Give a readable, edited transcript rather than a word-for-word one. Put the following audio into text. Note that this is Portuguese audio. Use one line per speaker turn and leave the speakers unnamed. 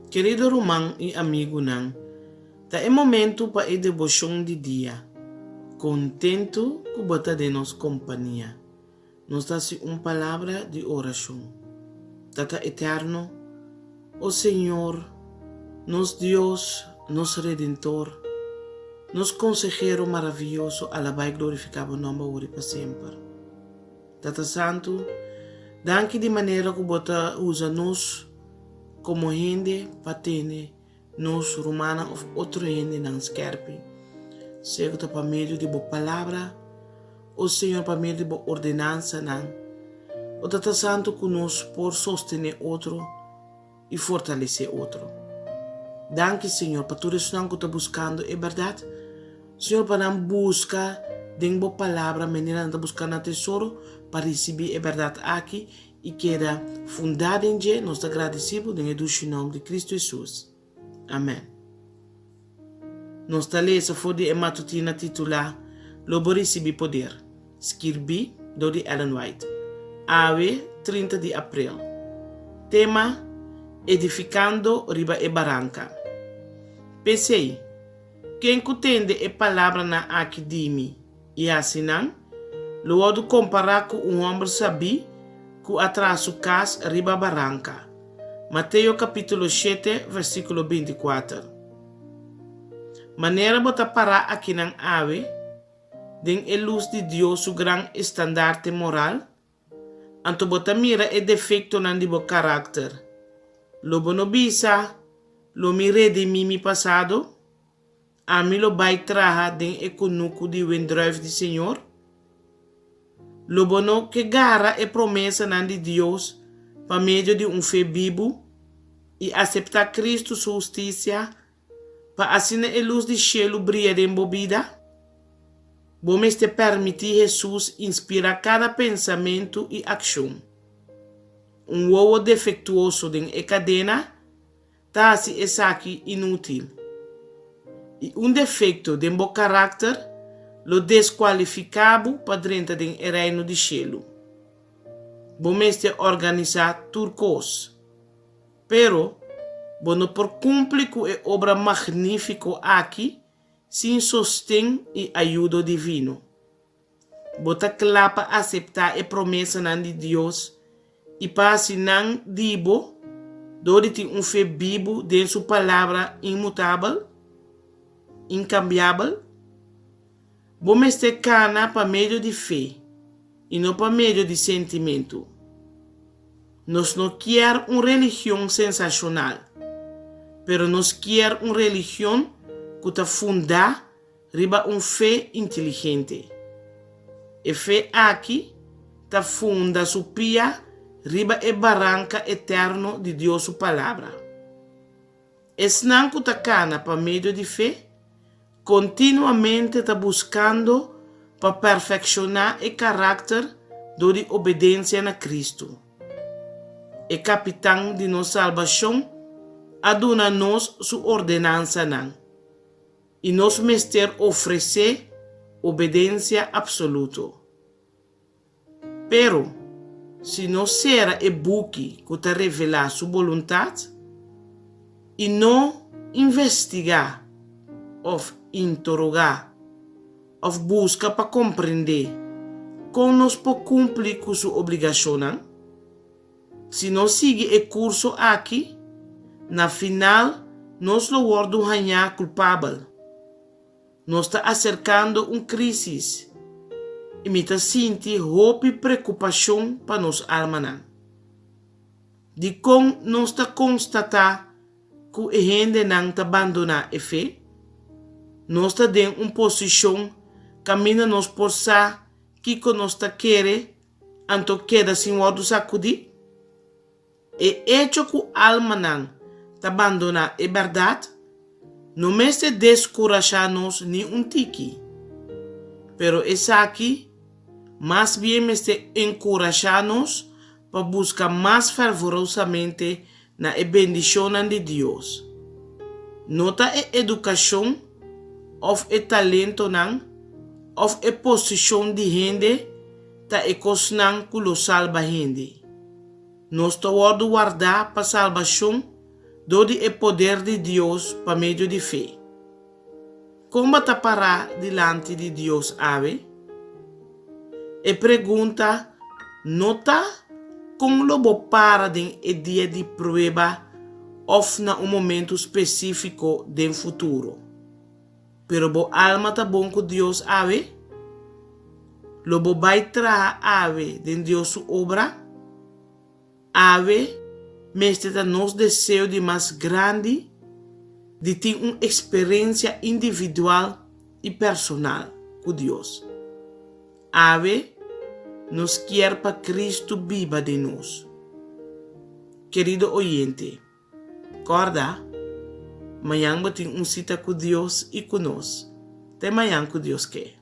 Querido Román e amigo Nan, tá é momento para a devoção de dia. Contento que bota de nos companhia. Nos dá palavra de oração. Tata eterno, o Senhor, nos Deus, nos Redentor, nos consejero maravilhoso, alaba e glorificava o nome hoje para sempre. Tata Santo, danke de maneira que bota usa-nos como gente patene nos romana of outro gente não esquerpe. Segundo para meio de boa palavra, o Senhor para meio de boa ordenança não. O Tata Santo que nos por sostener outro e fortalecer outro. Danke Senhor para tudo isso que está buscando é verdade. Senhor para não buscar de boa palavra, menina não buscando a tesouro para receber é verdade aqui e queda fundada em Deus, nós agradecemos em nome de Cristo Jesus. Amém. Nós lemos a de matutina titular Lobo recebi poder, escribi do de Ellen White. Ave 30 de abril. Tema edificando riba e barranca. Pensei, quem entende a palavra na aqui dimi e assim não, lo vou comparar com homem sabi que atraso cas riba barranca. Mateus capítulo 7, versículo 24. Maneira bota parar aqui na ave, den a luz de Deus o gran estandarte moral, anto bota mira e defeito nan di bo carácter. Lo bono bisa, lo mire de mimi passado, a mi lo bai traha den e kunuku di wendruif di Senhor. Lo bono que gara e promessa nan de Deus por meio de fé vivo e aceitar Cristo sua justiça para assim a luz de cielo brilhar em bobida. Vamos te permitir Jesus inspirar cada pensamento e ação. Ovo defeituoso de cadena tá se aqui inútil. E defeito de bom carácter lo desqualificado para dentro do reino de cielo. Vamos organizar turcos. Pero, não por cumprir com a obra magnífica aqui, sem sostém e ajuda divino. Bota clapa aceitar a promessa de Deus e para não dibo, dori tem fé vivo de sua palavra imutável, incambiável. Vamos ter cana para meio de fé e não para meio de sentimento. Nós não queremos uma religião sensacional, pero nós queremos uma religião que está fundada riba fé inteligente. E fé aqui está funda su pia riba e barranca eterno de Deus sua palavra. Es não que está cana para meio de fé, continuamente está buscando para perfeccionar o caráter de obediência a Cristo. O capitão de nossa salvação aduna-nos sua ordenança não. E nos mester oferecer obediência absoluta. Pero, se não será o buque que te revelar sua vontade, e não investigar ou interrogar, ou buscar para compreender como nós podemos cumprir com sua obrigação, não? Se não sigue o curso aqui, na final, nós lo vamos ganhar culpável. Nós está acercando crise e me está sentindo hope e preocupação para nos alma. De como nós está constatar que a gente não está abandonando a fé, nós está em posição caminha nos por sa que nós está querer, anto queda sem wadu sacudir. E hecho que a alma não está abandonando a verdade, não me se descorajar-nos nem tiki. Pero essa aqui, mais bem me se encorajar-nos para buscar mais fervorosamente na bendição de Deus. Nota a educação, ou a talento não, ou a posição de gente, tá e cosnan que lo salva gente. Nós estamos guardar para salvação Dode o poder de Deus por meio de fé. Como te parar delante de Deus, ave? E pergunta, nota como lobo para em dia de prova ou na momento específico do futuro. Pero bo alma tá bom com Deus, ave? Lobo vai trazer ave de Deus sua obra? Ave, mestre da nosso desejo de mais grande, de ter uma experiência individual e personal com Deus. Ave, nos quer para Cristo viva de nós. Querido oyente, acorda, amanhã vou ter uma cita com Deus e conosco. Até amanhã que Deus quer.